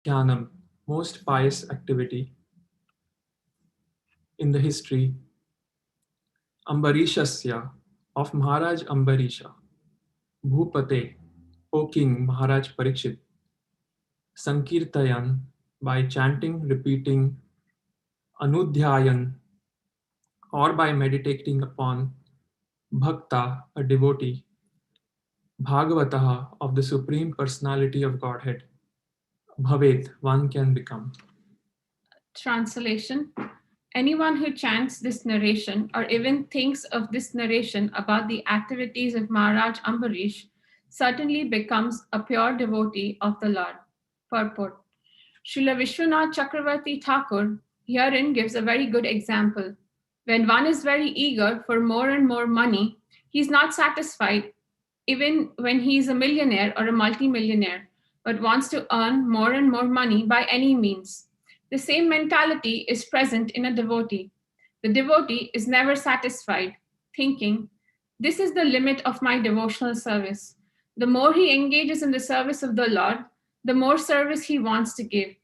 Jnanam, most pious activity in the history, Ambarishasya, of Maharaj Ambarisha, Bhupate, O King Maharaj Parikshit, Sankirtayan, by chanting, repeating, Anudhyayan, or by meditating upon Bhakta, a devotee, Bhagavataha, of the Supreme Personality of Godhead, Bhavet, one can become. Translation. Anyone who chants this narration or even thinks of this narration about the activities of Maharaj Ambarish certainly becomes a pure devotee of the Lord. Purport. Srila Vishwanath Chakravarti Thakur herein gives a very good example. When one is very eager for more and more money, he is not satisfied even when he is a millionaire or a multimillionaire, but wants to earn more and more money by any means. The same mentality is present in a devotee. The devotee is never satisfied, thinking, this is the limit of my devotional service. The more he engages in the service of the Lord, the more service he wants to give.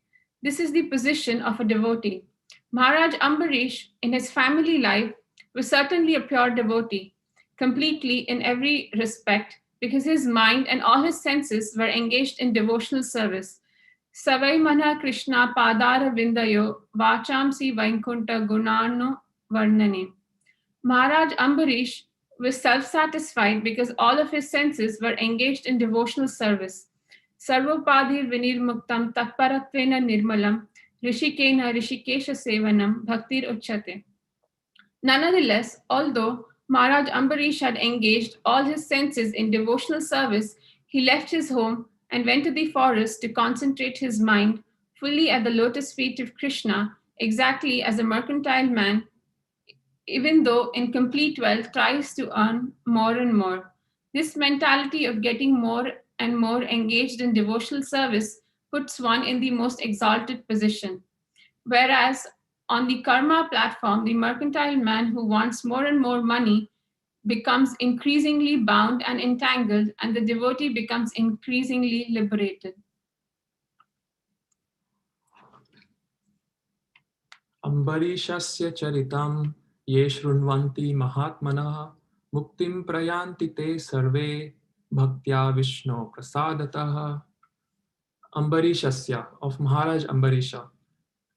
This is the position of a devotee. Maharaj Ambarish, in his family life, was certainly a pure devotee, completely in every respect, because his mind and all his senses were engaged in devotional service. Savai Mana Krishna Padara Vindayo Vachamsi Vaikunta Gunano Varnane. Maharaj Ambarish was self satisfied because all of his senses were engaged in devotional service. Sarvopadhir Vinirmuktam Tatparatvena Nirmalam Rishikena Rishikesha Sevanam Bhaktir Uchate. Nonetheless, although Maharaj Ambarish had engaged all his senses in devotional service, he left his home and went to the forest to concentrate his mind fully at the lotus feet of Krishna, exactly as a mercantile man, even though in complete wealth, tries to earn more and more. This mentality of getting more and more engaged in devotional service puts one in the most exalted position. Whereas on the karma platform, the mercantile man who wants more and more money becomes increasingly bound and entangled, and the devotee becomes increasingly liberated. Ambarishasya charitam ye shrunvanti mahatmanah muktim prayanti te sarve bhaktya Vishnu prasadatah. Ambarishasya, of Maharaj Ambarisha,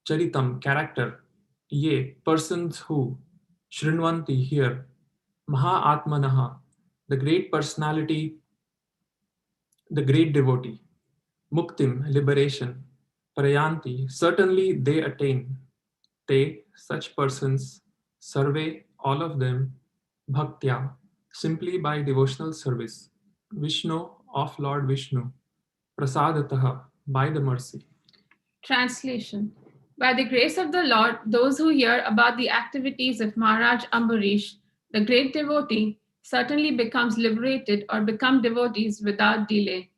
charitam, character, ye, persons who, shrunvanti, hear, Mahatmanaha, the great personality, the great devotee, muktim, liberation, prayanti, certainly they attain, they, such persons, survey, all of them, bhaktya, simply by devotional service, Vishnu, of Lord Vishnu, prasadataha, by the mercy. Translation. By the grace of the Lord, those who hear about the activities of Maharaj Ambarish, the great devotee, certainly becomes liberated or become devotees without delay.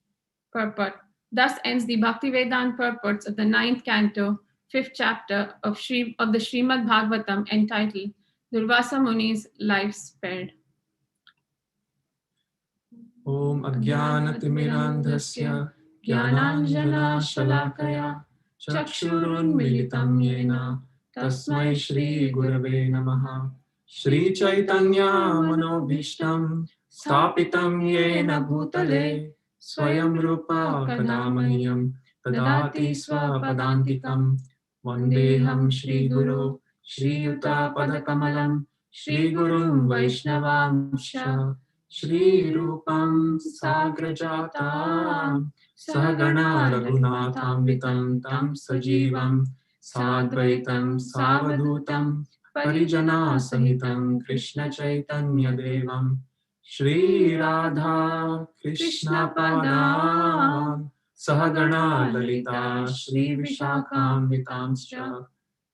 Purport. Thus ends the Bhaktivedanta purports of the ninth canto, fifth chapter of the Srimad Bhagavatam entitled Durvasa Muni's Life Spared. Om Ajnanatimirandhasya Jnananjana Shalakaya Chakshurunmilitam Yena Tasmai Shri Gurave Namaha Shri Chaitanya Manobhishtam Sthapitam Yena Bhutale Swayam Rupa Kadamahyam Tadati Swapadantikam Vandeham Shri Guru Shri Yuta Padakamalam Shri Gurum Vaishnavamsha Shri Rupam Sagrajatam Sahagana Raghunatham Tam Sajivam Sadvaitam Savadutam Parijana Sahitam Krishna Chaitanya Devam Shri Radha Krishna Padam Sahagana Lalita Shri Vishakam Vitamscha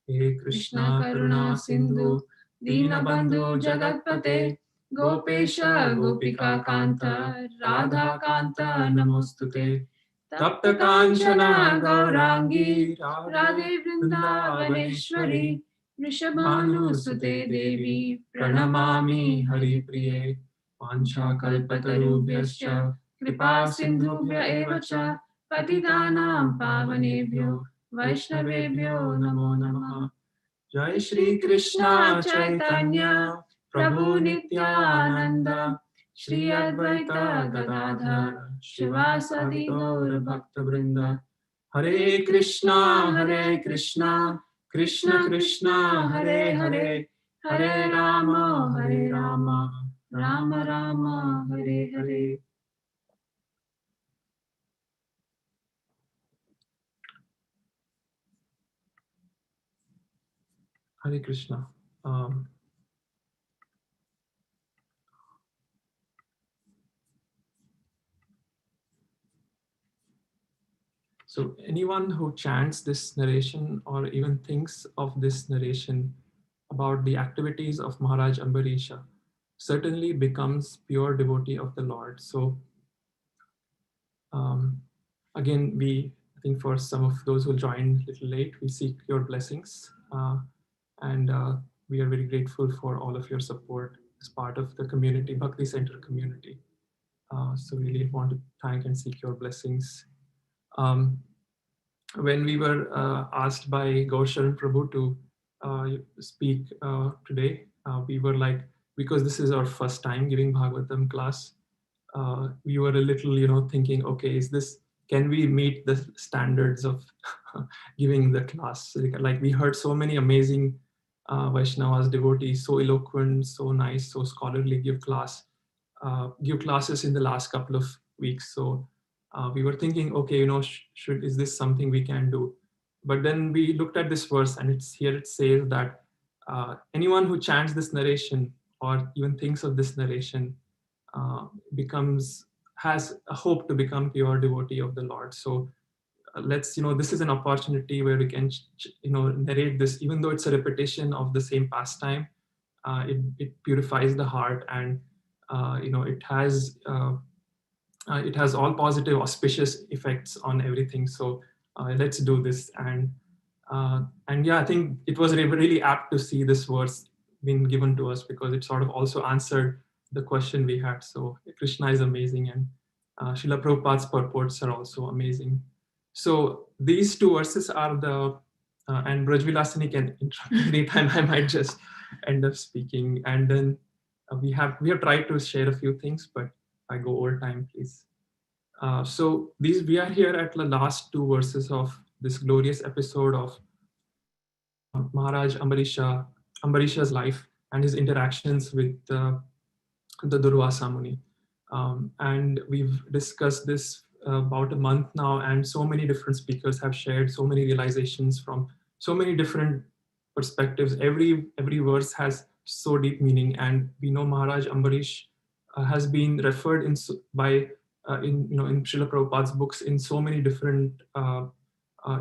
He Krishna Karuna Sindhu Dinabandhu Jagatpate Gopesha Gopika Kanta Radha Kanta Namostute Tapta Kanchana Gaurangi Radhe Vrindavaneshwari Vrishabhanu Sute Devi Pranamami Hari Priye Pancha Kalpatarubhyascha Kripa Sindhubhya Evacha Patitanam Pavanebhyo Vaishnavebhyo Namo Namaha. Jai Shri Krishna Chaitanya Prabhu Nityananda Shri Advaita Gadadhar Shivasadi Gaur Bhakta Vrinda. Hare Krishna Krishna Krishna Hare Hare Hare Rama Rama Rama Hare Hare. Hare Krishna. So anyone who chants this narration or even thinks of this narration about the activities of Maharaj Ambarisha certainly becomes pure devotee of the Lord. So again, I think for some of those who joined a little late, we seek your blessings. And we are very grateful for all of your support as part of the community, Bhakti Center community. So really want to thank and seek your blessings. When we were asked by Gausharan Prabhu to speak today, we were like, because this is our first time giving Bhagavatam class, we were a little, thinking, okay, can we meet the standards of giving the class? Like we heard so many amazing Vaishnavas, devotees, so eloquent, so nice, so scholarly, give classes in the last couple of weeks. So we were thinking, okay, is this something we can do? But then we looked at this verse, and it says that anyone who chants this narration or even thinks of this narration uh, has a hope to become pure devotee of the Lord. So this is an opportunity where we can narrate this, even though it's a repetition of the same pastime. It purifies the heart, and it has all positive auspicious effects on everything. So let's do this. And yeah, I think it was really apt to see this verse being given to us, because it sort of also answered the question we had. So Krishna is amazing, and Srila Prabhupada's purports are also amazing. So these two verses are and Braja Vilasini can interrupt anytime. I might just end up speaking. And then we have tried to share a few things, but I go over time, please. So we are here at the last two verses of this glorious episode of Maharaj Ambarisha's life and his interactions with the Durvasa Muni. And we've discussed this about a month now, and so many different speakers have shared so many realizations from so many different perspectives. Every verse has so deep meaning, and we know Maharaj Ambarish has been referred in Srila Prabhupada's books in so many different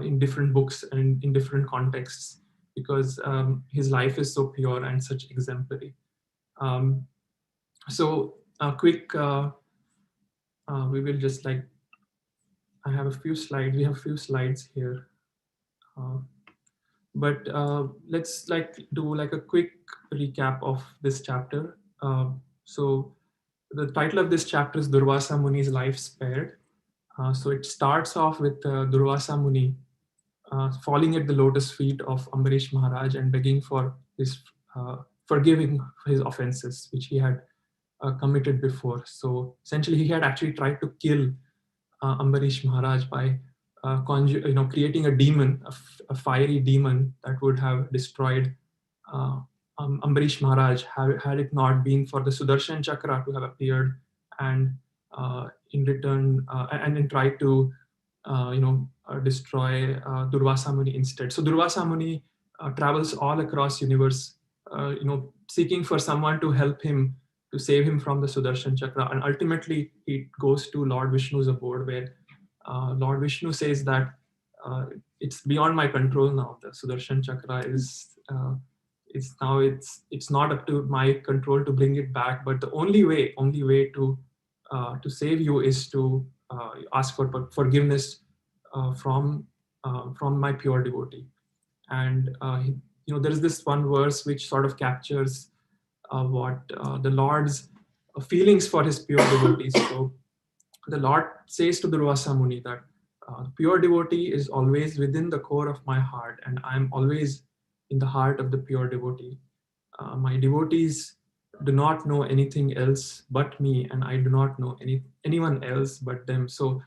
in different books and in different contexts, because his life is so pure and such exemplary. So a quick, we will just I have a few slides. We have a few slides here, but let's do a quick recap of this chapter. So the title of this chapter is Durvasa Muni's life spared. So it starts off with Durvasa Muni falling at the lotus feet of Ambarish Maharaj and begging for his forgiving his offenses, which he had committed before. So essentially, he had actually tried to kill Ambarish Maharaj by creating a demon, a fiery demon that would have destroyed uh, Ambarish Maharaj had it not been for the Sudarshan Chakra to have appeared and in return and then tried to destroy Durvasa Muni instead. So Durvasa Muni travels all across universe, seeking for someone to help him, to save him from the Sudarshan Chakra. And ultimately, he goes to Lord Vishnu's abode, where Lord Vishnu says that it's beyond my control now. The Sudarshan Chakra is it's not up to my control to bring it back. But the only way to save you is to ask for forgiveness from my pure devotee. And there is this one verse which sort of captures what the Lord's feelings for his pure devotees. So the Lord says to Durvasa Muni that Pure devotee is always within the core of my heart, and I'm always in the heart of the pure devotee. My devotees do not know anything else but me, and I do not know anyone else but them. So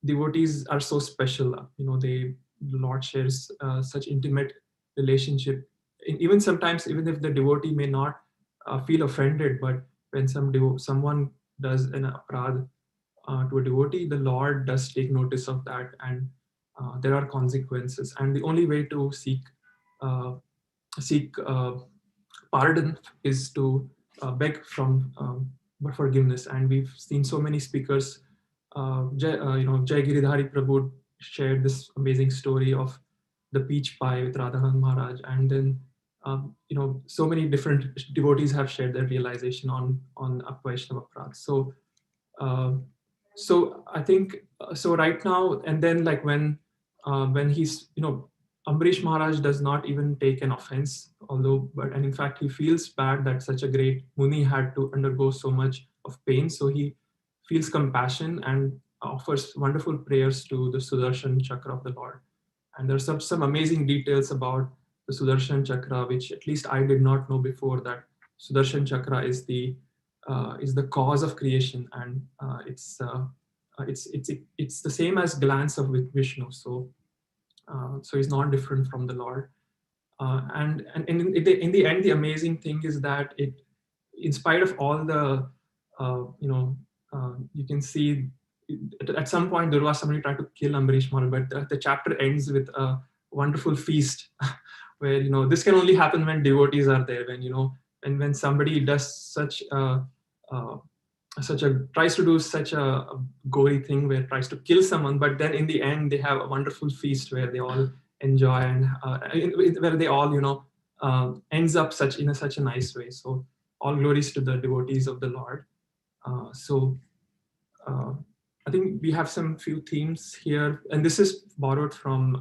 devotees are so special. The Lord shares such intimate relationship. Even sometimes, even if the devotee may not feel offended, but when someone does an aparadh to a devotee, the Lord does take notice of that, and there are consequences. And the only way to uh, seek pardon is to beg from forgiveness. And we've seen so many speakers. Jai Giridhari Prabhu shared this amazing story of the peach pie with Radhanand Maharaj, and then so many different devotees have shared their realization on Vaishnava Aparadh. Uh, so I think so right now, and then like when he's Ambarish Maharaj does not even take an offense, although, but and in fact he feels bad that such a great Muni had to undergo so much of pain. So he feels compassion and offers wonderful prayers to the Sudarshan Chakra of the Lord. And there's some amazing details about the Sudarshan Chakra, which at least I did not know before, that Sudarshan Chakra is the cause of creation, and it's the same as glance of Vishnu. So he's not different from the Lord. And in the end, the amazing thing is that in spite of all the, you can see at some point there was somebody trying to kill Ambarish Maharaj, but the chapter ends with a wonderful feast where this can only happen when devotees are there. And when somebody does uh, tries to do such a gory thing where tries to kill someone, but then in the end they have a wonderful feast where they all enjoy, and where they all ends up such a nice way. So all glories to the devotees of the Lord. So uh, I think we have some few themes here, and this is borrowed from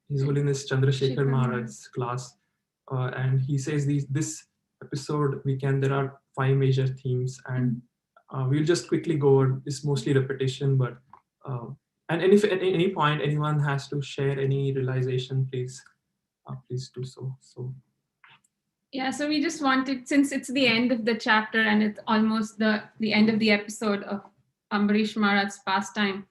His Holiness Chandrasekhar Maharaj's class, and he says this episode there are 5 major themes, and we'll just quickly go over. It's mostly repetition, but uh, and if at any point anyone has to share any realization, please do so. Yeah, so we just wanted, since it's the end of the chapter and it's almost the end of the episode of Ambarish Maharaj's pastime.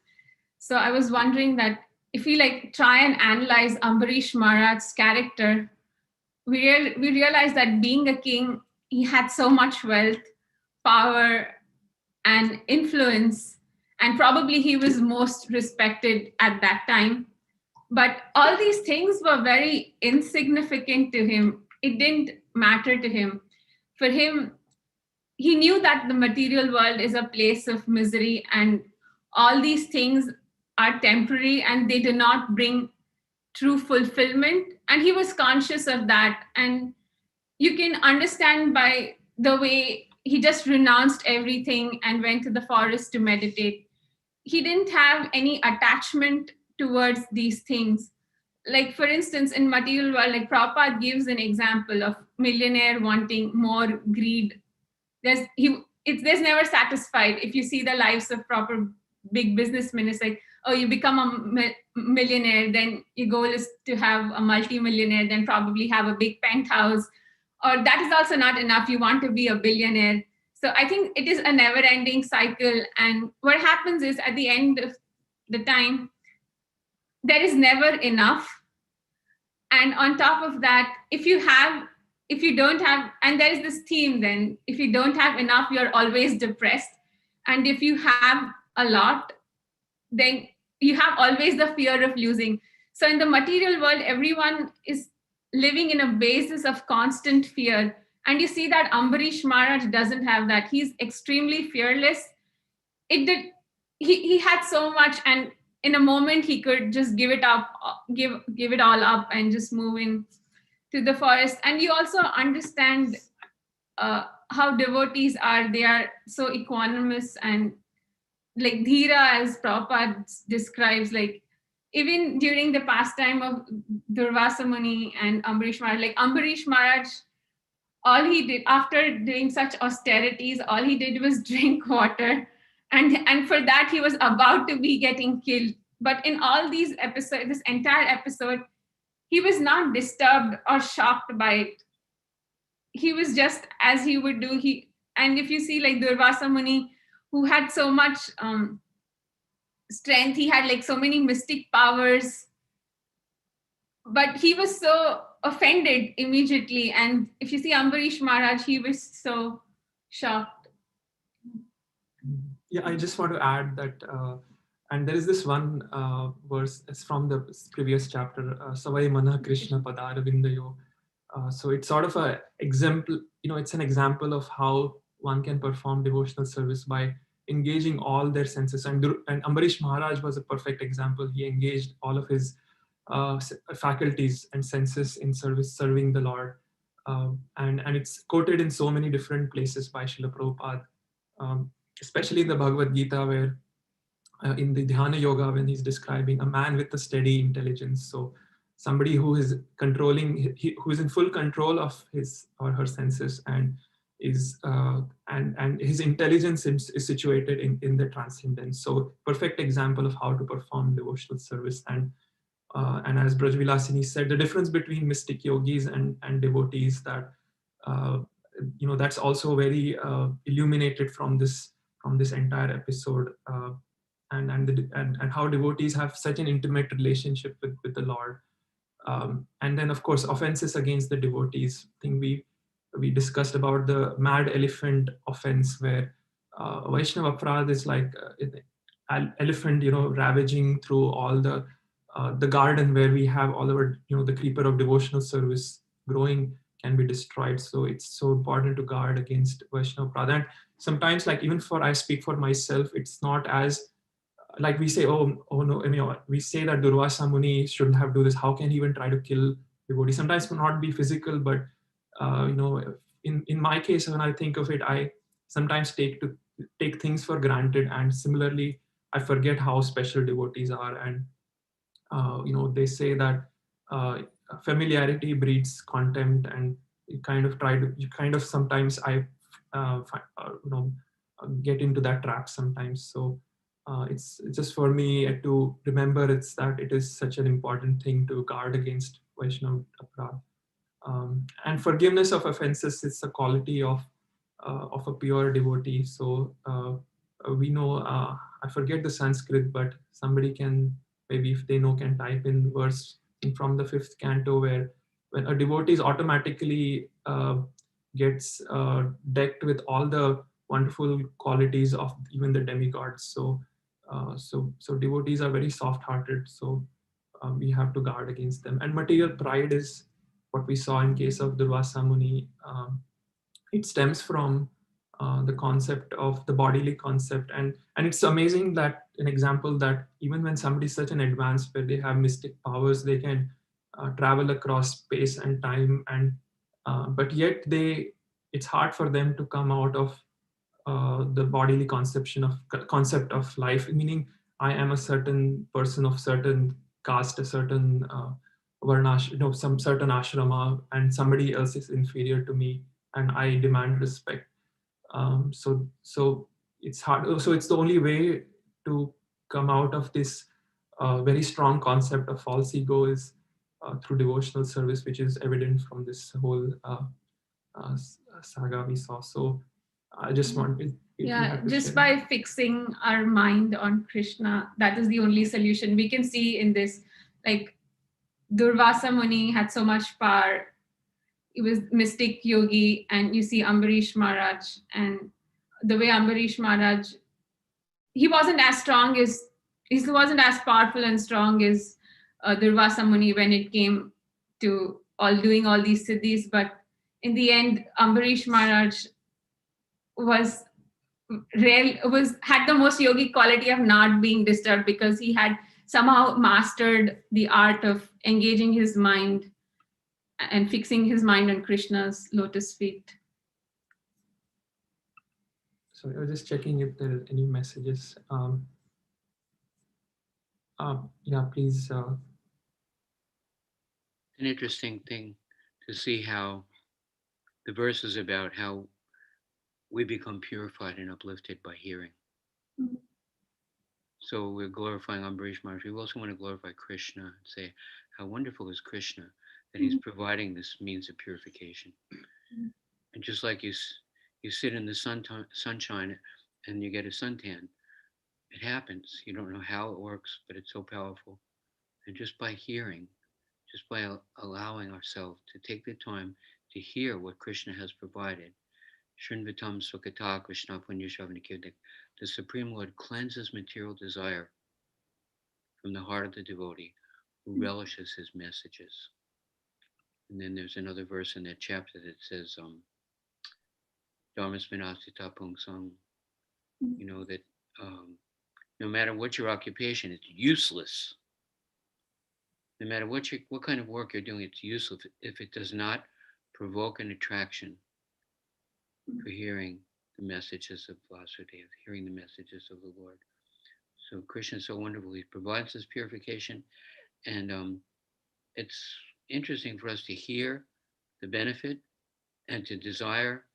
So I was wondering that if we try and analyze Ambarish Maharaj's character, we realize that being a king, he had so much wealth, power, and influence, and probably he was most respected at that time. But all these things were very insignificant to him. It didn't matter to him. For him, he knew that the material world is a place of misery, and all these things are temporary and they do not bring true fulfillment. And he was conscious of that. And you can understand by the way he just renounced everything and went to the forest to meditate. He didn't have any attachment towards these things. Like, for instance, in material world, like Prabhupada gives an example of millionaire wanting more greed. There's never satisfied. If you see the lives of proper big businessmen, it's like, oh, you become a millionaire, then your goal is to have a multi-millionaire, then probably have a big penthouse, or that is also not enough, you want to be a billionaire. So I think it is a never-ending cycle, and what happens is at the end of the time, there is never enough. And on top of that, if you don't have, and there is this theme, then if you don't have enough, you're always depressed. And if you have a lot, then you have always the fear of losing. So in the material world, everyone is living in a basis of constant fear. And you see that Ambarish Maharaj doesn't have that. He's extremely fearless. He had so much, and in a moment he could just give it up, give it all up, and just move in to the forest. And you also understand how devotees are. They are so equanimous, and like Dhira, as Prabhupada describes, like even during the pastime of Durvasa Muni and Ambarish Maharaj, like Ambarish Maharaj, all he did after doing such austerities, all he did was drink water. And for that, he was about to be getting killed. But in all these episodes, this entire episode, he was not disturbed or shocked by it. He was just as he would do. And if you see like Durvasa Muni, who had so much strength, he had like so many mystic powers, but he was so offended immediately. And if you see Ambarish Maharaj, he was so shocked. Yeah, I just want to add that, and there is this one verse, it's from the previous chapter, Savai Mana Krishna Padaravindayo. So it's sort of a example, it's an example of how one can perform devotional service by engaging all their senses. And Ambarish Maharaj was a perfect example. He engaged all of his faculties and senses in serving the Lord. And it's quoted in so many different places by Srila Prabhupada, especially in the Bhagavad Gita, where in the Dhyana Yoga, when he's describing a man with a steady intelligence. So somebody who is controlling, who is in full control of his or her senses, and is and his intelligence is situated in the transcendence. So perfect example of how to perform devotional service. And as Braja Vilasini said, the difference between mystic yogis and devotees, that that's also very illuminated from this entire episode, and how devotees have such an intimate relationship with the Lord. And then, of course, offenses against the devotees. I think we discussed about the mad elephant offense, where Vaishnava Aparad is like an elephant, ravaging through all the garden where we have all our, the creeper of devotional service growing can be destroyed. So it's so important to guard against Vaishnava Aparad. And sometimes, like even I speak for myself, it's not as like we say, oh no, we say that Durvasa Muni shouldn't have do this. How can he even try to kill devotee? Sometimes it will not be physical, but in my case, when I think of it, I sometimes take things for granted, and similarly, I forget how special devotees are. And they say that familiarity breeds contempt, and you kind of sometimes get into that trap sometimes. So it's just for me to remember it's that it is such an important thing to guard against Vaishnava Aparad. And forgiveness of offenses is a quality of a pure devotee. So we know, I forget the Sanskrit, but somebody can, maybe if they know, can type in verse from the fifth canto, where when a devotee is automatically gets decked with all the wonderful qualities of even the demigods. So devotees are very soft-hearted. So we have to guard against them. And material pride is what we saw in case of Durvasa Muni. It stems from the concept of the bodily concept, and it's amazing that an example that even when somebody is such an advanced, where they have mystic powers, they can travel across space and time, and but yet it's hard for them to come out of the bodily concept of life, meaning I am a certain person of certain caste, a certain varnash, some certain ashrama, and somebody else is inferior to me, and I demand respect. So it's hard. So it's the only way to come out of this very strong concept of false ego is through devotional service, which is evident from this whole saga we saw. So I just wanted. Yeah, just by fixing our mind on Krishna, that is the only solution we can see in this. Like Durvasa Muni had so much power. He was mystic yogi, and you see Ambarish Maharaj, and the way Ambarish Maharaj, he wasn't as powerful and strong as Durvasa Muni when it came to doing all these siddhis. But in the end, Ambarish Maharaj was had the most yogic quality of not being disturbed, because he had somehow mastered the art of engaging his mind and fixing his mind on Krishna's lotus feet. So I was just checking if there are any messages. Yeah, please. An interesting thing to see how the verse is about how we become purified and uplifted by hearing. Mhm. So we're glorifying Ambarish Maharaj. We also want to glorify Krishna and say, how wonderful is Krishna that he's providing this means of purification. And just like you sit in the sunshine and you get a suntan, it happens. You don't know how it works, but it's so powerful. And just by hearing, just by allowing ourselves to take the time to hear what Krishna has provided, Srinvatam Sukhata Krishna Punyashavanikirdek, the Supreme Lord cleanses material desire from the heart of the devotee who relishes his messages. And then there's another verse in that chapter that says, Dharmasminasita Pungsang, that no matter what your occupation, it's useless. No matter what kind of work you're doing, it's useless if it does not provoke an attraction for hearing the messages of Vasudeva, hearing the messages of the Lord. So Krishna is so wonderful. He provides this purification, and it's interesting for us to hear the benefit and to desire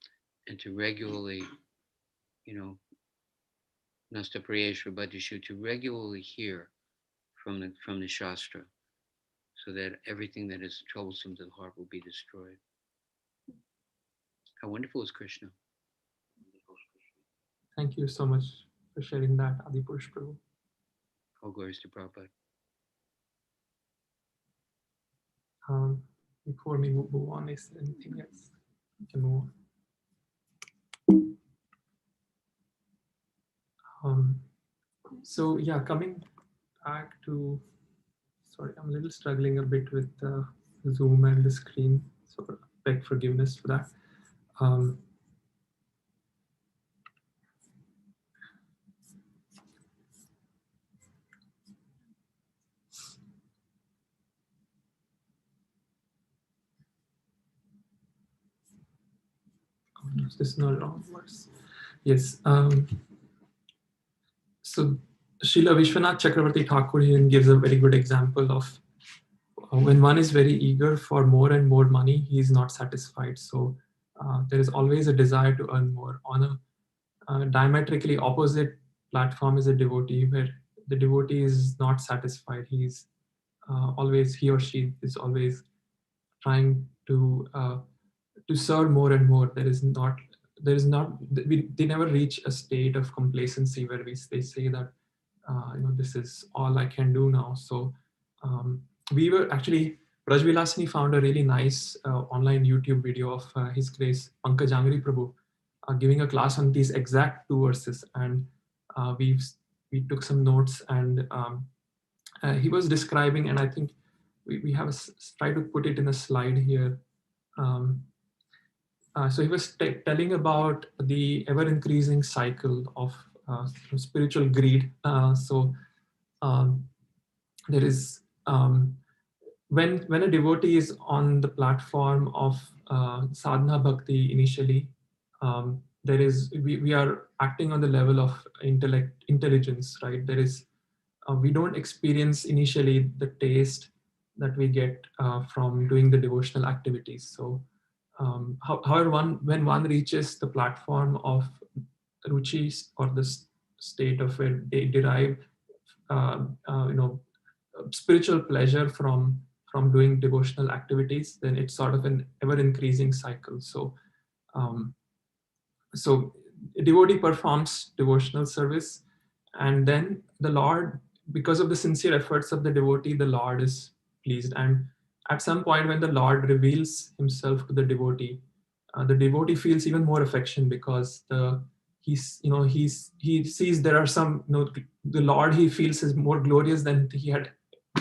and to regularly, Nasta Prayeshwar Bhadishu, to regularly hear from the Shastra, so that everything that is troublesome to the heart will be destroyed. How wonderful is Krishna? Thank you so much for sharing that, Adipurush Prabhu. All glories to Prabhupada. Before we move on, is there anything else? We can move on. So yeah, coming back to, sorry, I'm a little struggling a bit with the Zoom and the screen, so beg forgiveness for that. This is not wrong verse. Yes. So Srila Vishwanath Chakravarti Thakur here gives a very good example of when one is very eager for more and more money, he is not satisfied. So there is always a desire to earn more. On a diametrically opposite platform is a devotee, where the devotee is not satisfied. He's he or she is always trying to serve more and more. They never reach a state of complacency where they say that this is all I can do now. So we were actually, Braja Vilasini found a really nice online YouTube video of His Grace Pankaj Angri Prabhu giving a class on these exact two verses, and we took some notes, and he was describing, and I think we have try to put it in a slide here. So he was telling about the ever-increasing cycle of spiritual greed. There is when a devotee is on the platform of sadhana bhakti initially, there is we are acting on the level of intelligence, right? There is we don't experience initially the taste that we get from doing the devotional activities. So however, when one reaches the platform of ruchi, or the state of where they derive spiritual pleasure from doing devotional activities, then it's sort of an ever-increasing cycle. So a devotee performs devotional service, and then the Lord, because of the sincere efforts of the devotee, the Lord is pleased. And at some point when the Lord reveals himself to the devotee feels even more affection, because he sees there are some, the Lord he feels is more glorious than he had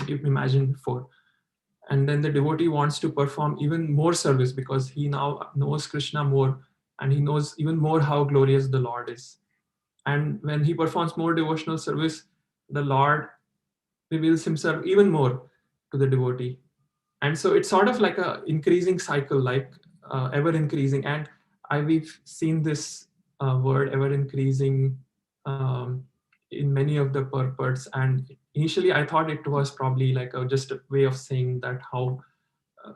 imagined before. And then the devotee wants to perform even more service, because he now knows Krishna more, and he knows even more how glorious the Lord is. And when he performs more devotional service, the Lord reveals himself even more to the devotee. And so it's sort of like a increasing cycle, like ever increasing. And we've seen this word ever increasing in many of the purports. And initially I thought it was probably like just a way of saying that how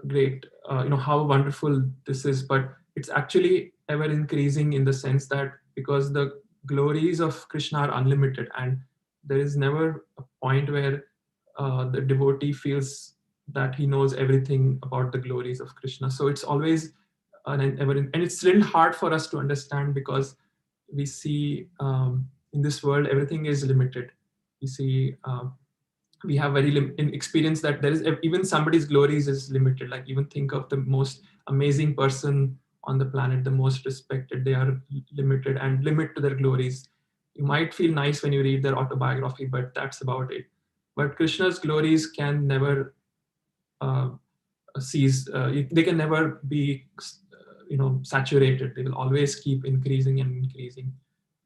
great, how wonderful this is. But it's actually ever increasing in the sense that because the glories of Krishna are unlimited, and there is never a point where the devotee feels that he knows everything about the glories of Krishna. So it's always and it's a little hard for us to understand, because we see in this world everything is limited. We see we have very in experience that there is even somebody's glories is limited. Like even think of the most amazing person on the planet, the most respected, they are limited and limit to their glories. You might feel nice when you read their autobiography, but that's about it. But Krishna's glories can never uh, cease. They can never be saturated. They will always keep increasing and increasing.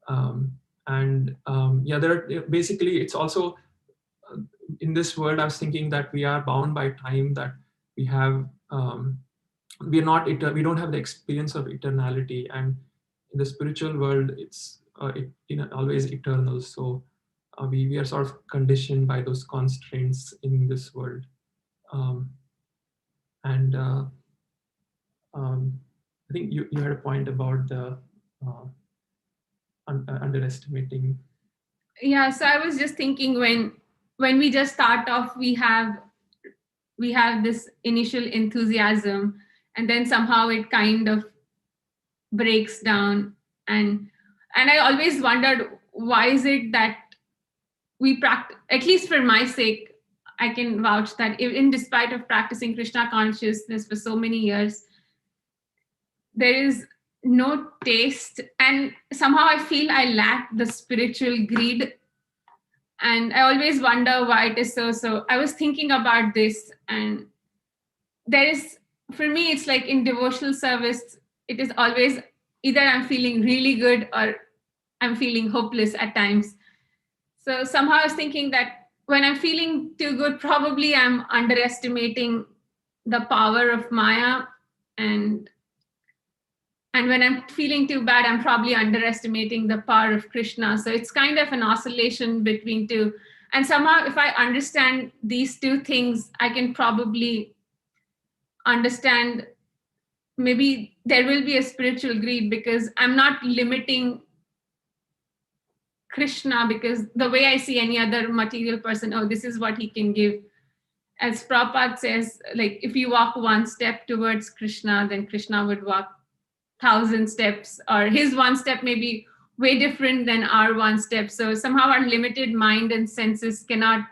Yeah, there are basically, it's also in this world, I was thinking that we are bound by time, that we have we are not we don't have the experience of eternality, and in the spiritual world it's always eternal. So we are sort of conditioned by those constraints in this world. um, and I think you had a point about the uh, underestimating. Yeah, so I was just thinking, when we just start off, we have this initial enthusiasm, and then somehow it kind of breaks down. And I always wondered, why is it that we practice, at least for my sake, I can vouch that in despite of practicing Krishna consciousness for so many years, there is no taste, and somehow I feel I lack the spiritual greed. And I always wonder why it is so. So I was thinking about this, and there is, for me, it's like in devotional service, it is always either I'm feeling really good or I'm feeling hopeless at times. So somehow I was thinking that when I'm feeling too good, probably I'm underestimating the power of Maya, and when I'm feeling too bad, I'm probably underestimating the power of Krishna. So it's kind of an oscillation between two. And somehow, if I understand these two things, I can probably understand, maybe there will be a spiritual greed, because I'm not limiting Krishna, because the way I see any other material person, oh, this is what he can give. As Prabhupada says, like if you walk one step towards Krishna, then Krishna would walk 1,000 steps, or his one step may be way different than our one step. So somehow our limited mind and senses cannot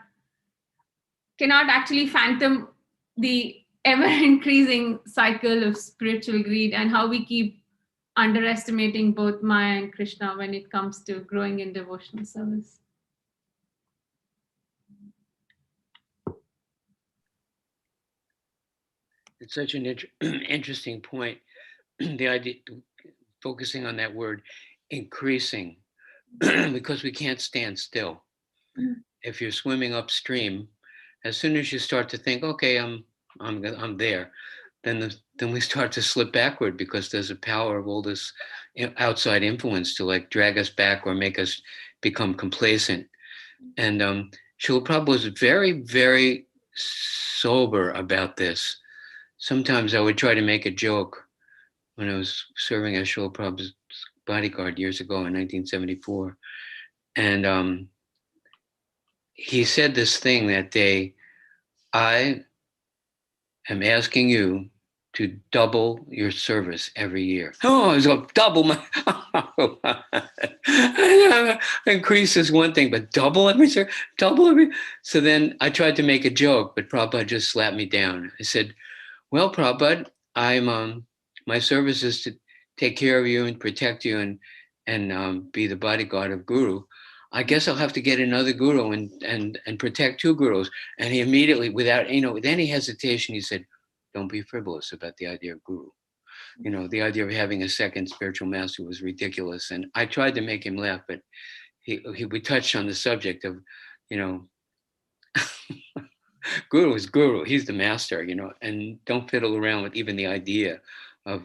actually fathom the ever increasing cycle of spiritual greed, and how we keep underestimating both Maya and Krishna when it comes to growing in devotional service. It's such an interesting point. The idea, focusing on that word, increasing, because we can't stand still. If you're swimming upstream, as soon as you start to think, okay, I'm there, then we start to slip backward, because there's a power of all this outside influence to like drag us back or make us become complacent. And Srila Prabhupada was very, very sober about this. Sometimes I would try to make a joke when I was serving as Srila Prabhupada's bodyguard years ago in 1974. And he said this thing that day: I am asking you to double your service every year. Oh, I was going to double my increase is one thing, but double every year, double every. So then I tried to make a joke, but Prabhupada just slapped me down. I said, well, Prabhupada, I'm my service is to take care of you and protect you and be the bodyguard of Guru. I guess I'll have to get another guru and protect two gurus. And he immediately, without with any hesitation, he said, "Don't be frivolous about the idea of guru. The idea of having a second spiritual master was ridiculous." And I tried to make him laugh, but we touched on the subject of, guru is guru. He's the master, and don't fiddle around with even the idea of,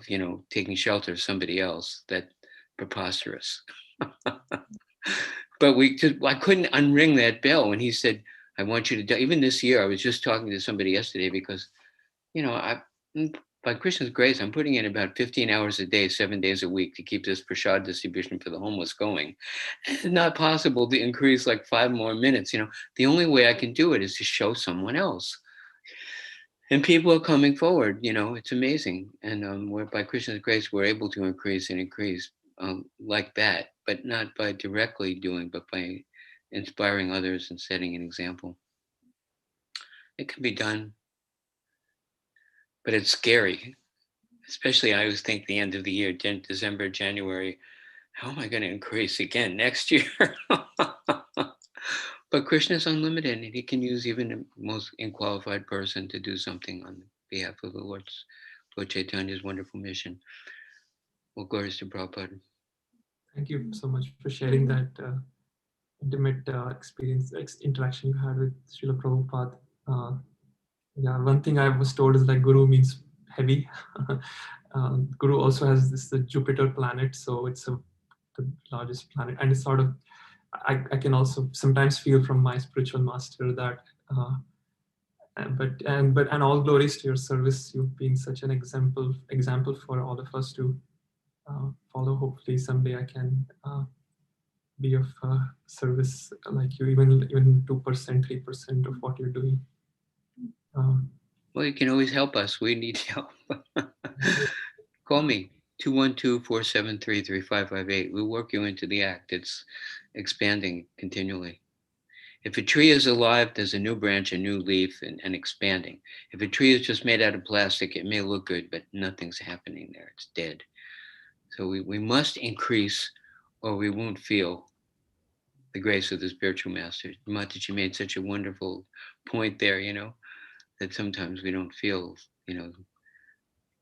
taking shelter of somebody else. That's preposterous. But I couldn't unring that bell when he said, I want you to do. Even this year, I was just talking to somebody yesterday because, by Krishna's grace, I'm putting in about 15 hours a day, 7 days a week to keep this prasad distribution for the homeless going. It's not possible to increase like 5 more minutes. The only way I can do it is to show someone else. And people are coming forward. It's amazing. And we're, by Krishna's grace, we're able to increase and increase like that, but not by directly doing, but by inspiring others and setting an example. It can be done, but it's scary. Especially, I always think the end of the year, December, January, how am I going to increase again next year? But Krishna is unlimited, and he can use even the most unqualified person to do something on behalf of the Lord Chaitanya's wonderful mission. Well, glories to Prabhupada. Thank you so much for sharing that intimate experience, interaction you had with Srila Prabhupada. Yeah, one thing I was told is that Guru means heavy. Guru also has this Jupiter planet, so it's the largest planet, and it's sort of, I can also sometimes feel from my spiritual master that but all glories to your service. You've been such an example for all of us to follow. Hopefully someday I can be of service like you, even 2%, 3% of what you're doing. Well, you can always help us. We need help. Call me, 212-473-3558. We'll work you into the act. It's expanding continually. If a tree is alive, there's a new branch, a new leaf, and expanding. If a tree is just made out of plastic, it may look good, but nothing's happening there. It's dead. So we must increase, or we won't feel the grace of the spiritual master. Mataji made such a wonderful point there, that sometimes we don't feel,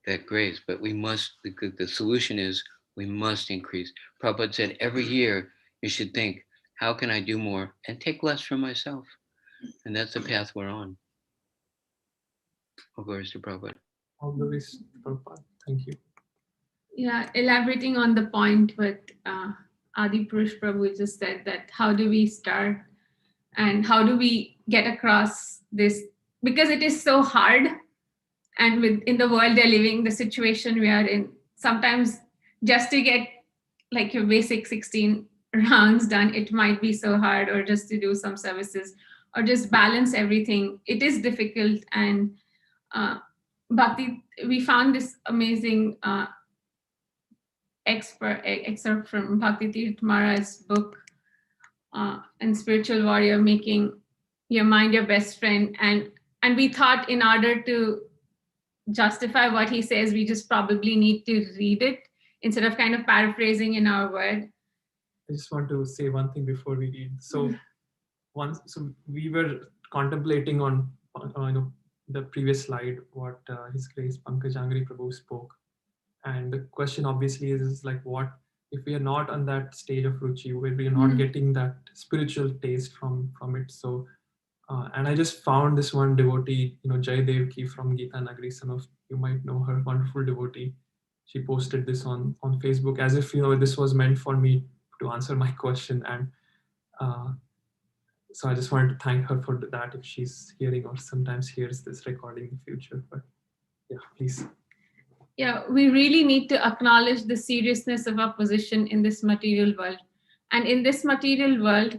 that grace, but we must, the solution is we must increase. Prabhupada said every year you should think, how can I do more and take less for myself? And that's the path we're on. All glories to Prabhupada. All glories to Prabhupada. Thank you. Yeah, elaborating on the point what Adi Purush Prabhu just said, that how do we start and how do we get across this, because it is so hard, and in the world they're living, the situation we are in, sometimes just to get like your basic 16 rounds done, it might be so hard, or just to do some services or just balance everything, it is difficult. And Bhakti, we found this amazing excerpt from Bhakti Tirth Maharaj's book, and Spiritual Warrior, making your mind your best friend. And we thought in order to justify what he says, we just probably need to read it instead of kind of paraphrasing in our word. I just want to say one thing before we read. So we were contemplating on the previous slide what His Grace Pankaj Angri Prabhu spoke, and the question obviously is like, what if we are not on that stage of ruchi where we are not getting that spiritual taste from it? So and I just found this one devotee, Jai Devki from Geeta Nagari. Some of you might know her, wonderful devotee. She posted this on Facebook as if this was meant for me to answer my question, and so I just wanted to thank her for that, if she's hearing or sometimes hears this recording in the future. But yeah, please. Yeah, we really need to acknowledge the seriousness of our position in this material world. And in this material world,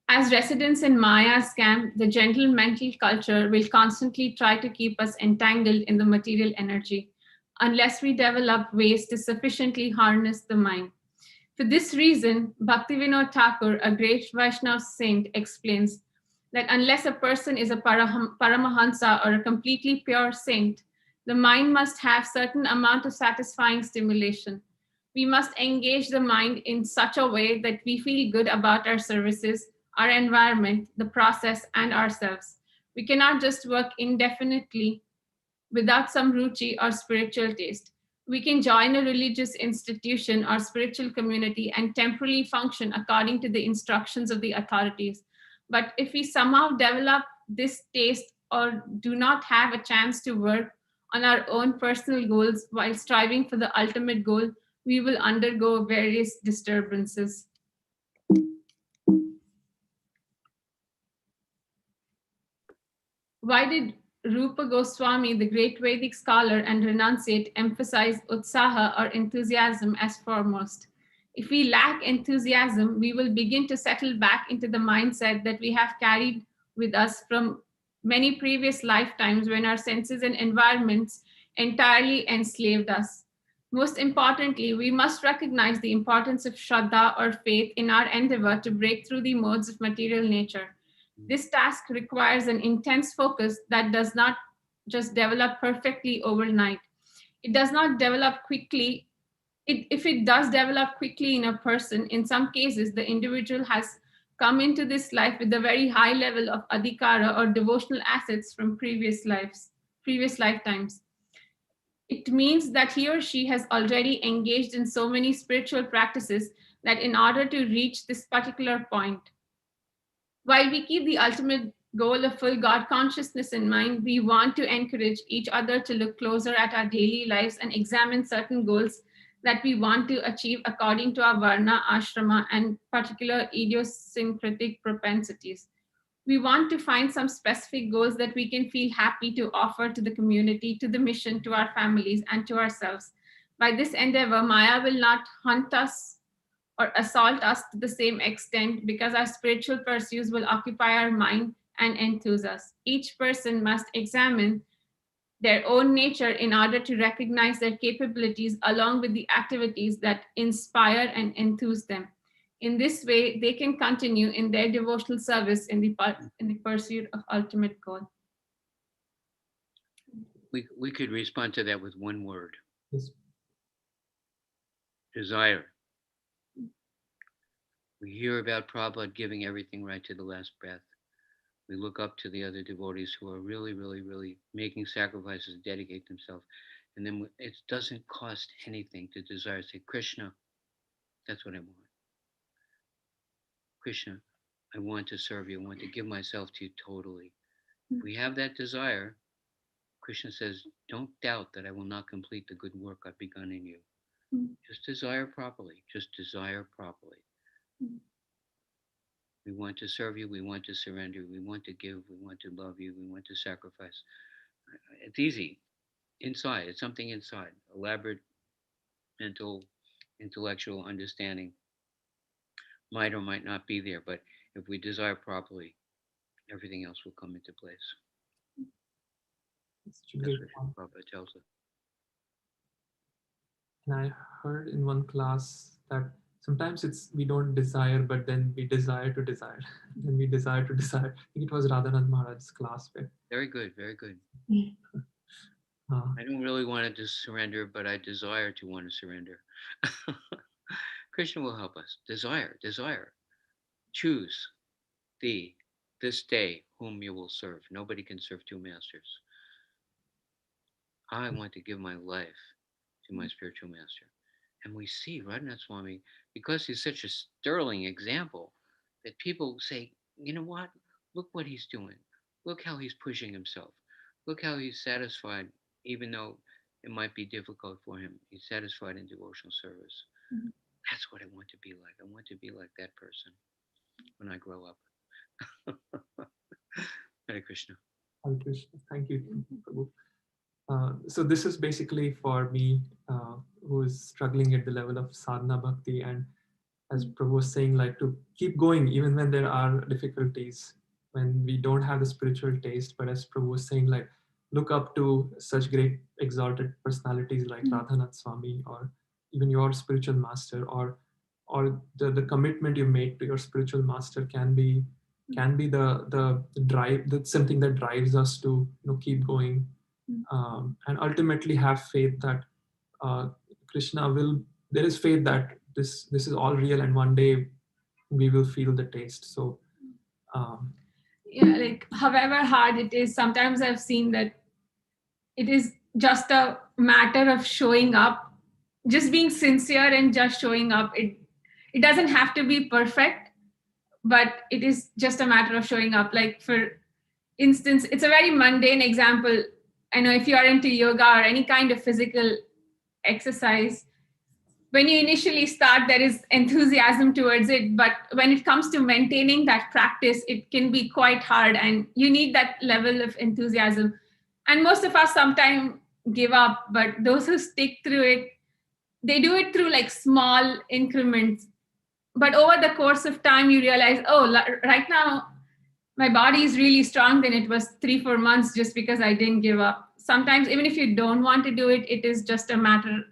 as residents in Maya's camp, the gentle mental culture will constantly try to keep us entangled in the material energy unless we develop ways to sufficiently harness the mind. For this reason, Bhaktivinoda Thakur, a great Vaishnava saint, explains that unless a person is a Paramahansa or a completely pure saint, the mind must have certain amount of satisfying stimulation. We must engage the mind in such a way that we feel good about our services, our environment, the process, and ourselves. We cannot just work indefinitely without some ruchi or spiritual taste. We can join a religious institution or spiritual community and temporarily function according to the instructions of the authorities. But if we somehow develop this taste or do not have a chance to work on our own personal goals while striving for the ultimate goal, we will undergo various disturbances. Why did Rupa Goswami, the great Vedic scholar and renunciate, emphasize utsaha or enthusiasm as foremost. If we lack enthusiasm, we will begin to settle back into the mindset that we have carried with us from many previous lifetimes when our senses and environments entirely enslaved us. Most importantly, we must recognize the importance of Shraddha or faith in our endeavor to break through the modes of material nature. This task requires an intense focus that does not just develop perfectly overnight. It does not develop quickly. If it does develop quickly in a person, in some cases, the individual has come into this life with a very high level of adhikara or devotional assets from previous lifetimes. It means that he or she has already engaged in so many spiritual practices that in order to reach this particular point, while we keep the ultimate goal of full God consciousness in mind, we want to encourage each other to look closer at our daily lives and examine certain goals that we want to achieve according to our varna, ashrama, and particular idiosyncratic propensities. We want to find some specific goals that we can feel happy to offer to the community, to the mission, to our families, and to ourselves. By this endeavor, Maya will not hunt us or assault us to the same extent because our spiritual pursuits will occupy our mind and enthuse us. Each person must examine their own nature in order to recognize their capabilities along with the activities that inspire and enthuse them. In this way, they can continue in their devotional service in the pursuit of ultimate goal. We could respond to that with one word. Yes. Desire. We hear about Prabhupada giving everything right to the last breath. We look up to the other devotees who are really, really, really making sacrifices, dedicate themselves. And then it doesn't cost anything to desire. Say, Krishna, that's what I want. Krishna, I want to serve you. I want to give myself to you totally. If we have that desire, Krishna says, don't doubt that I will not complete the good work I've begun in you. Just desire properly. Just desire properly. We want to serve you. We want to surrender. We want to give. We want to love you. We want to sacrifice. It's easy. Inside. It's something inside. Elaborate mental, intellectual understanding might or might not be there. But if we desire properly, everything else will come into place. That's what Prabhupada tells us. And I heard in one class that sometimes we don't desire, but then we desire to desire. Then we desire to desire. I think it was Radhanath Maharaj's class. Very good, very good. I don't really want to surrender, but I desire to want to surrender. Krishna will help us. Desire, desire. Choose this day whom you will serve. Nobody can serve two masters. I want to give my life to my spiritual master. And we see Radhanath Swami, because he's such a sterling example, that people say, you know what? Look what he's doing. Look how he's pushing himself. Look how he's satisfied, even though it might be difficult for him. He's satisfied in devotional service. Mm-hmm. That's what I want to be like. I want to be like that person when I grow up. Hare Krishna. Hare Krishna. Thank you, Prabhu. So this is basically for me, who is struggling at the level of sadhana bhakti, and as Prabhu was saying, like to keep going even when there are difficulties, when we don't have the spiritual taste. But as Prabhu was saying, like look up to such great exalted personalities like Radhanath Swami, or even your spiritual master, or the commitment you make to your spiritual master can be the drive. That's something that drives us to keep going. And ultimately have faith that Krishna will. There is faith that this is all real, and one day we will feel the taste. So, yeah, like however hard it is, sometimes I've seen that it is just a matter of showing up, just being sincere and just showing up. It doesn't have to be perfect, but it is just a matter of showing up. Like for instance, it's a very mundane example. I know if you are into yoga or any kind of physical exercise, when you initially start, there is enthusiasm towards it. But when it comes to maintaining that practice, it can be quite hard, and you need that level of enthusiasm. And most of us sometimes give up, but those who stick through it, they do it through like small increments. But over the course of time, you realize, oh, right now, my body is really strong than it was 3-4 months just because I didn't give up. Sometimes, even if you don't want to do it, it is just a matter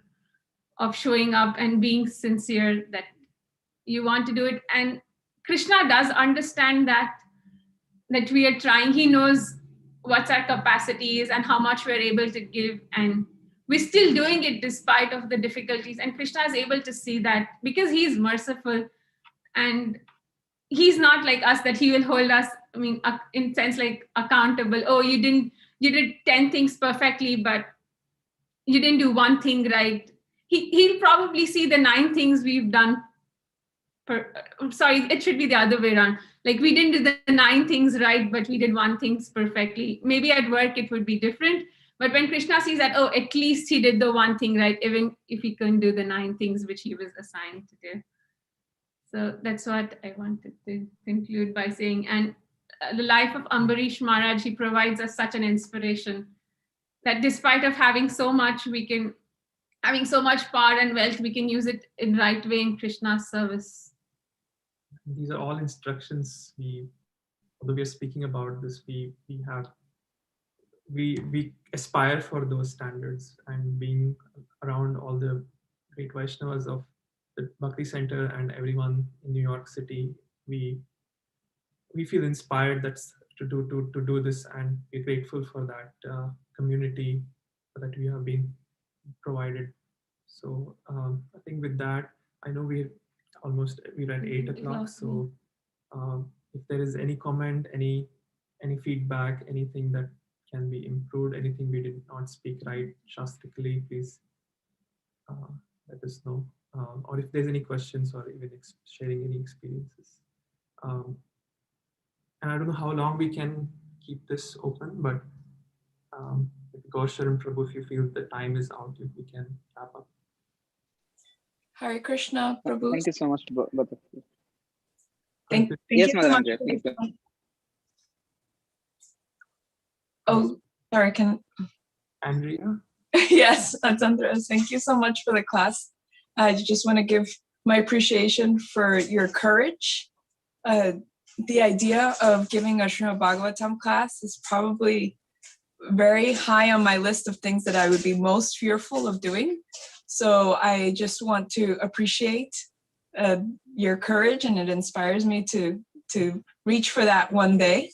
of showing up and being sincere that you want to do it. And Krishna does understand that we are trying. He knows what's our capacities and how much we're able to give, and we're still doing it despite of the difficulties. And Krishna is able to see that because he's merciful, and he's not like us that he will hold us, I mean, in sense like accountable. Oh, you did 10 things perfectly, but you didn't do one thing right. He'll probably see the 9 things we've done. Sorry, it should be the other way around. Like, we didn't do the 9 things right, but we did 1 things perfectly. Maybe at work it would be different. But when Krishna sees that, oh, at least he did the 1 thing right, even if he couldn't do the 9 things which he was assigned to do. So that's what I wanted to conclude by saying. And the life of Ambarish Maharaj, he provides us such an inspiration that despite of having so much, having so much power and wealth, we can use it in right way in Krishna's service. These are all instructions. Although we are speaking about this, we aspire for those standards, and being around all the great Vaishnavas of the Bhakti Center and everyone in New York City, we feel inspired to do this, and we're grateful for that community that we have been provided. So I think with that, I know we're at 8 o'clock. So if there is any comment, any feedback, anything that can be improved, anything we did not speak right shastrically, please let us know. Or if there's any questions, or even sharing any experiences. And I don't know how long we can keep this open, but Gaur Sharan Prabhu, if you feel the time is out, if we can wrap up. Hare Krishna, Prabhu. Thank you so much, both of you. Thank Yes, you so Madam much. Andrea, please. Oh, sorry, Andrea? Yes, that's Andres. Thank you so much for the class. I just want to give my appreciation for your courage. The idea of giving a Srimad Bhagavatam class is probably very high on my list of things that I would be most fearful of doing. So I just want to appreciate your courage, and it inspires me to reach for that one day.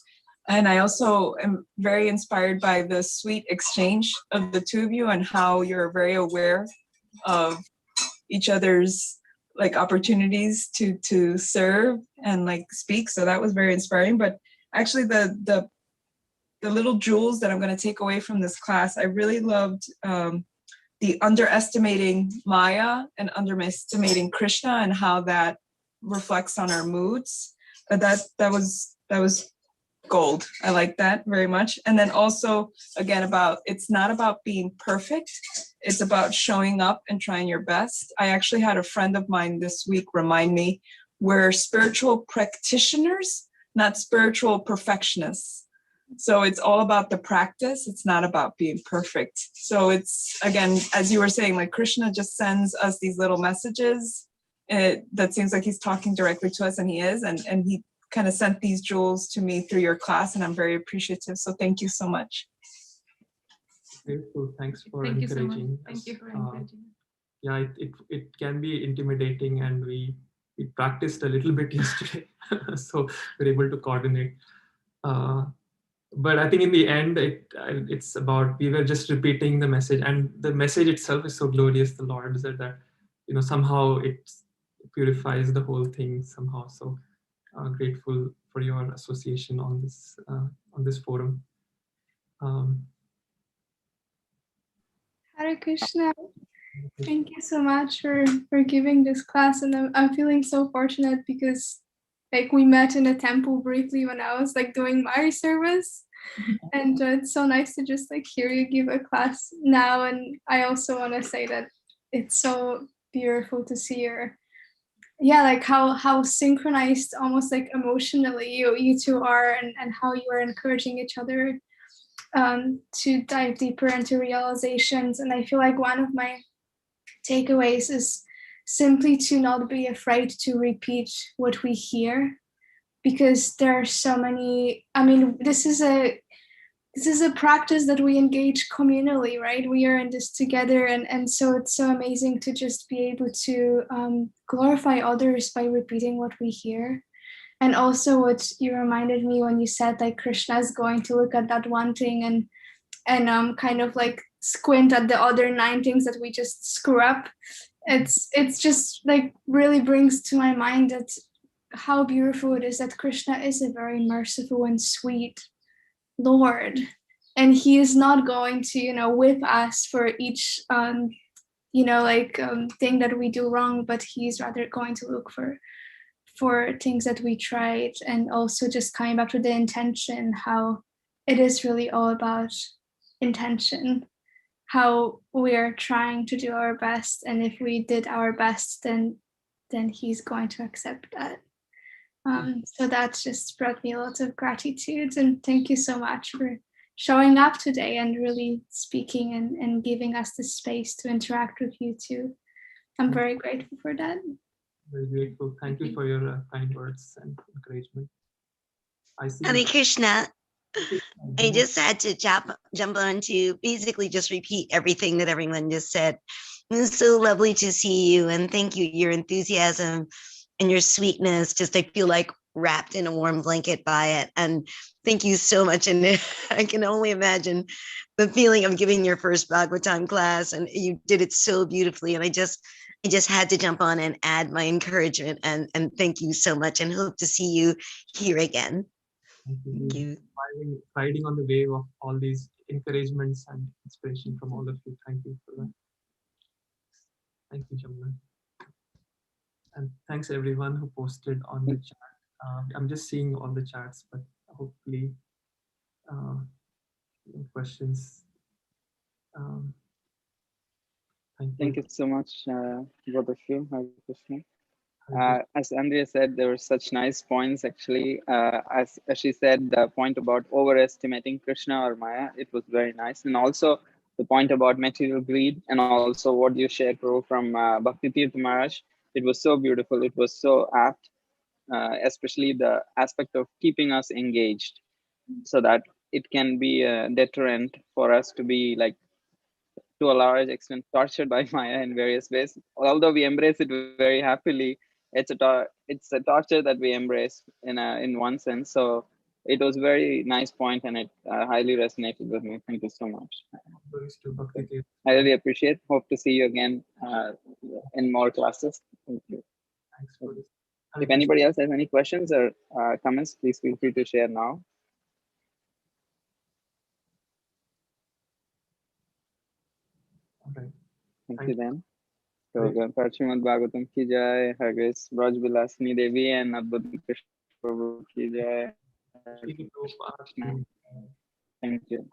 And I also am very inspired by the sweet exchange of the two of you, and how you're very aware of each other's like opportunities to serve and like speak. So that was very inspiring. But actually the little jewels that I'm going to take away from this class, I really loved the underestimating Maya and underestimating Krishna, and how that reflects on our moods. That was gold. I like that very much. And then also, again, it's not about being perfect. It's about showing up and trying your best. I actually had a friend of mine this week remind me, we're spiritual practitioners, not spiritual perfectionists. So it's all about the practice. It's not about being perfect. So it's, again, as you were saying, like Krishna just sends us these little messages. That seems like he's talking directly to us, and he is. And he kind of sent these jewels to me through your class, and I'm very appreciative. So thank you so much. Grateful. Thanks for Thank encouraging. Thank you for encouraging. Yeah, it can be intimidating, and we practiced a little bit yesterday, so we're able to coordinate. But I think in the end, it's about, we were just repeating the message, and the message itself is so glorious. The Lord said that, somehow it purifies the whole thing somehow. So grateful for your association on this forum. Hare Krishna. Thank you so much for giving this class, and I'm feeling so fortunate because like we met in a temple briefly when I was like doing my service, and it's so nice to just like hear you give a class now. And I also want to say that it's so beautiful to see like how synchronized almost like emotionally you two are, and how you are encouraging each other. to dive deeper into realizations. And I feel like one of my takeaways is simply to not be afraid to repeat what we hear, because there are so many. I mean, this is a practice that we engage communally, right? We are in this together, and so it's so amazing to just be able to glorify others by repeating what we hear. And also what you reminded me when you said like Krishna is going to look at that one thing and kind of like squint at the other 9 things that we just screw up. It's just like really brings to my mind that how beautiful it is that Krishna is a very merciful and sweet Lord, and he is not going to whip us for each thing that we do wrong, but he's rather going to look for things that we tried. And also just coming back to the intention, how it is really all about intention, how we're trying to do our best, and if we did our best, then he's going to accept that. So that just brought me a lot of gratitude, and thank you so much for showing up today and really speaking and giving us the space to interact with you too. I'm very grateful for that. Very grateful. Thank you for your kind words and encouragement. I see. Hare Krishna. I just had to jump on to basically just repeat everything that everyone just said. It was so lovely to see you, and thank you. Your enthusiasm and your sweetness, just I feel like wrapped in a warm blanket by it. And thank you so much. And I can only imagine the feeling of giving your first Bhagavatam class, and you did it so beautifully. And I just had to jump on and add my encouragement, and thank you so much, and hope to see you here again. Thank you. Riding on the wave of all these encouragements and inspiration from all of you. Thank you for that. Thank you, Jamuna. And thanks everyone who posted on the chat. I'm just seeing all the chats, but hopefully questions. Thank you so much, both of you. Hare Krishna. As Andrea said, there were such nice points actually. As she said, the point about overestimating Krishna or Maya, it was very nice. And also the point about material greed, and also what you shared, Prabhu, from Bhakti Tirtha Maharaj. It was so beautiful. It was so apt, especially the aspect of keeping us engaged, so that it can be a deterrent for us to be like, to a large extent, tortured by Maya in various ways. Although we embrace it very happily, it's a torture that we embrace in one sense. So it was very nice point, and it highly resonated with me. Thank you so much. I really appreciate. Hope to see you again in more classes. Thank you. Thanks for this. If anybody else has any questions or comments, please feel free to share now. Okay. Thank you then. So, Srimad Bhagavatam ki jai, Her Grace Braja Vilasini Devi and Adbhuta Krishna ki jai. Thank you.